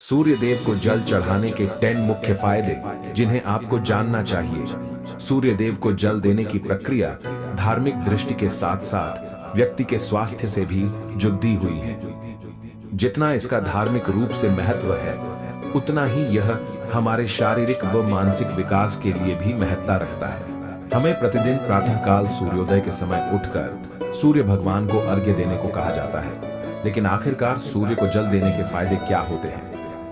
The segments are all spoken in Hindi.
सूर्य देव को जल चढ़ाने के 10 मुख्य फायदे जिन्हें आपको जानना चाहिए। सूर्य देव को जल देने की प्रक्रिया धार्मिक दृष्टि के साथ साथ व्यक्ति के स्वास्थ्य से भी जुड़ी हुई है। जितना इसका धार्मिक रूप से महत्व है, उतना ही यह हमारे शारीरिक व मानसिक विकास के लिए भी महत्ता रखता है। हमें प्रतिदिन प्रातःकाल सूर्योदय के समय उठकर सूर्य भगवान को अर्घ्य देने को कहा जाता है। लेकिन आखिरकार सूर्य को जल देने के फायदे क्या होते हैं?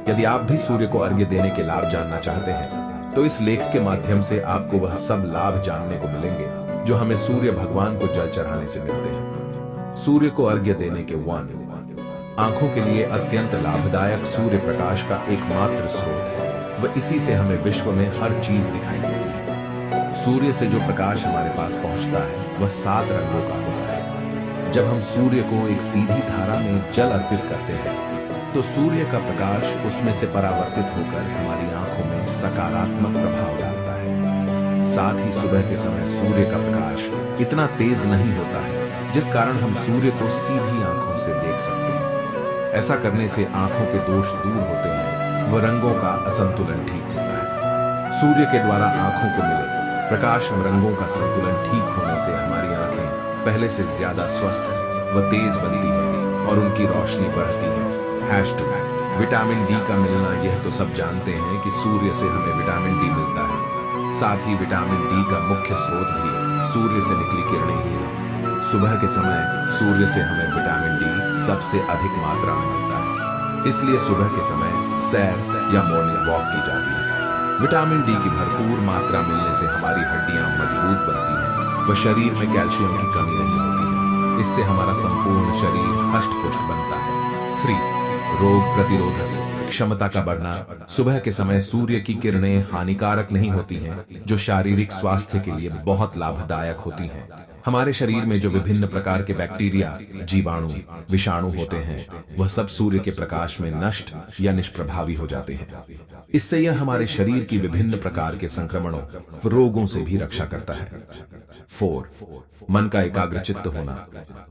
यदि आप भी सूर्य को अर्घ्य देने के लाभ जानना चाहते हैं, तो इस लेख के माध्यम से आपको वह सब लाभ जानने को मिलेंगे जो हमें सूर्य भगवान को जल चढ़ाने से मिलते हैं। सूर्य को अर्घ्य देने के 1 आंखों के लिए अत्यंत लाभदायक सूर्य प्रकाश का एकमात्र स्रोत है। वह इसी से हमें विश्व में हर चीज दिखाई देती है। सूर्य से जो प्रकाश हमारे पास पहुंचता है वह 7 रंगों का होता है। जब हम सूर्य को एक सीधी धारा में जल अर्पित करते हैं, तो सूर्य का प्रकाश उसमें से परावर्तित होकर हमारी आंखों में सकारात्मक प्रभाव डालता है। साथ ही सुबह के समय सूर्य का प्रकाश इतना तेज नहीं होता है, जिस कारण हम सूर्य को सीधी आंखों से देख सकते हैं। ऐसा करने से आंखों के दोष दूर होते हैं व रंगों का असंतुलन ठीक होता है। सूर्य के द्वारा आंखों को मिले प्रकाश व रंगों का संतुलन ठीक होने से हमारी आंखें पहले से ज्यादा स्वस्थ व तेज बनती है और उनकी रोशनी बढ़ती है। विटामिन डी का मिलना, यह तो सब जानते हैं कि सूर्य से हमें विटामिन डी मिलता है। साथ ही विटामिन डी का मुख्य स्रोत भी सूर्य से निकली किरणें ही है। सुबह के समय सूर्य से हमें विटामिन डी सबसे अधिक मात्रा में मिलता है, इसलिए सुबह के समय सैर या मॉर्निंग वॉक की जाती है। विटामिन डी की भरपूर मात्रा मिलने से हमारी हड्डियां मजबूत बनती हैं व शरीर में कैल्शियम की कमी नहीं होती है। इससे हमारा संपूर्ण शरीर हष्ट-पुष्ट बनता है। 3 रोग प्रतिरोधक क्षमता का बढ़ना। सुबह के समय सूर्य की किरणें हानिकारक नहीं होती हैं, जो शारीरिक स्वास्थ्य के लिए बहुत लाभदायक होती हैं। हमारे शरीर में जो विभिन्न प्रकार के बैक्टीरिया, जीवाणु, विषाणु होते हैं, वह सब सूर्य के प्रकाश में नष्ट या निष्प्रभावी हो जाते हैं। इससे यह हमारे शरीर की विभिन्न प्रकार के संक्रमणों, रोगों से भी रक्षा करता है। 4 मन का एकाग्रचित्त होना।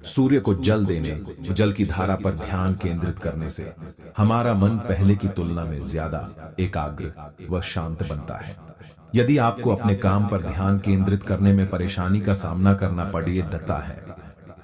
सूर्य को जल देने, जल की धारा पर ध्यान केंद्रित करने से हमारा मन पहले की तुलना में ज्यादा एकाग्र व शांत बनता है। यदि आपको अपने काम पर ध्यान केंद्रित करने में परेशानी का सामना करना पड़ता है,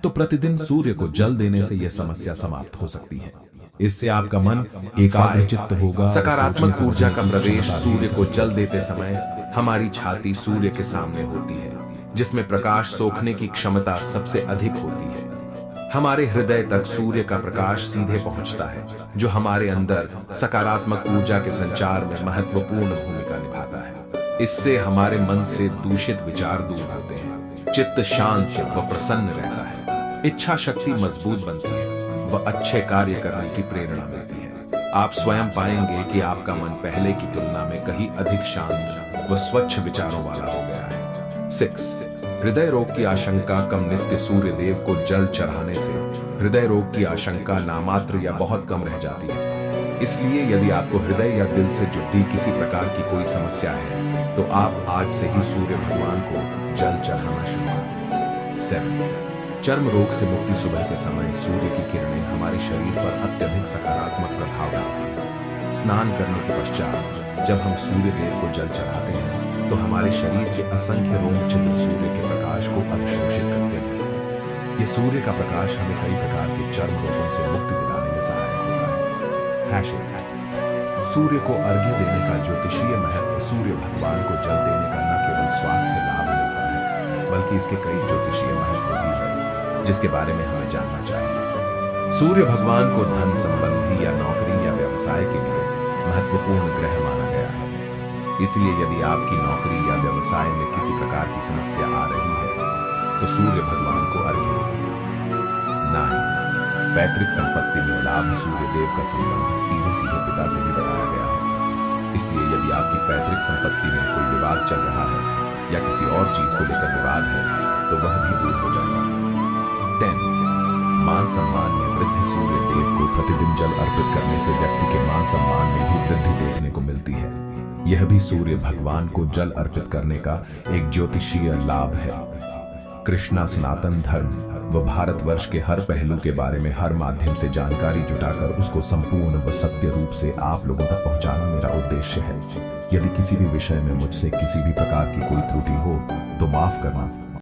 तो प्रतिदिन सूर्य को जल देने से यह समस्या समाप्त हो सकती है। इससे आपका मन एकाग्रचित्त होगा। सकारात्मक ऊर्जा का प्रवेश। सूर्य को जल देते समय हमारी छाती सूर्य के सामने होती है, जिसमें प्रकाश सोखने की क्षमता सबसे अधिक होती है। हमारे हृदय तक सूर्य का प्रकाश सीधे पहुंचता है, जो हमारे अंदर सकारात्मक ऊर्जा के संचार में महत्वपूर्ण भूमिका निभाता है। इससे हमारे मन से दूषित विचार दूर होते हैं, चित्त शांत व प्रसन्न रहता है, इच्छा शक्ति मजबूत बनती है व अच्छे कार्य करने की प्रेरणा मिलती है। आप स्वयं पाएंगे कि आपका मन पहले की तुलना में कहीं अधिक शांत व स्वच्छ विचारों वाला हो गया है। 6 हृदय रोग की आशंका कम। नित्य सूर्य देव को जल चढ़ाने से हृदय रोग की आशंका नामात्र या बहुत कम रह जाती है। इसलिए यदि आपको हृदय या दिल से जुड़ी किसी प्रकार की कोई समस्या है, तो आप आज से ही सूर्य भगवान को जल चढ़ाना शुरू करें। 7 चर्म रोग से मुक्ति। सुबह के समय सूर्य की किरणें हमारे शरीर पर अत्यधिक सकारात्मक प्रभाव डालती हैं। स्नान करने के पश्चात जब हम सूर्य देव को जल चढ़ाते हैं, तो हमारे शरीर के असंख्य रोम छिद्र सूर्य के प्रकाश को अवशोषित करते हैं। ये सूर्य का प्रकाश हमें कई प्रकार के चर्म रोगों से मुक्ति दिलाने में सहायक होता है। सूर्य को अर्घ्य देने का ज्योतिषीय महत्व। सूर्य भगवान को जल देने का न केवल स्वास्थ्य लाभ मिलता है, बल्कि इसके कई ज्योतिषीय महत्व भी है, जिसके बारे में हमें जानना चाहिए। सूर्य भगवान को धन संबंधी या नौकरी या व्यवसाय के लिए महत्वपूर्ण ग्रह माना गया है। इसलिए यदि आपकी नौकरी या व्यवसाय में किसी प्रकार की समस्या आ रही है, तो सूर्य भगवान को अर्घ्य दें। 9 पैतृक संपत्ति में लाभ। सूर्य देव का संबंध सीधे सीधे पिता से भी बताया गया है। इसलिए यदि आपकी पैतृक संपत्ति में कोई विवाद चल रहा है या किसी और चीज को लेकर विवाद है, तो वह भी दूर हो जाएगा। 10 मान सम्मान में वृद्धि। सूर्य देव को प्रतिदिन जल अर्पित करने से व्यक्ति के मान सम्मान में भी वृद्धि देखने को मिलती है। यह भी सूर्य भगवान को जल अर्पित करने का एक ज्योतिषीय लाभ है। कृष्णा सनातन धर्म व भारतवर्ष के हर पहलू के बारे में हर माध्यम से जानकारी जुटाकर उसको संपूर्ण व सत्य रूप से आप लोगों तक पहुंचाना मेरा उद्देश्य है। यदि किसी भी विषय में मुझसे किसी भी प्रकार की कोई त्रुटि हो तो माफ करना।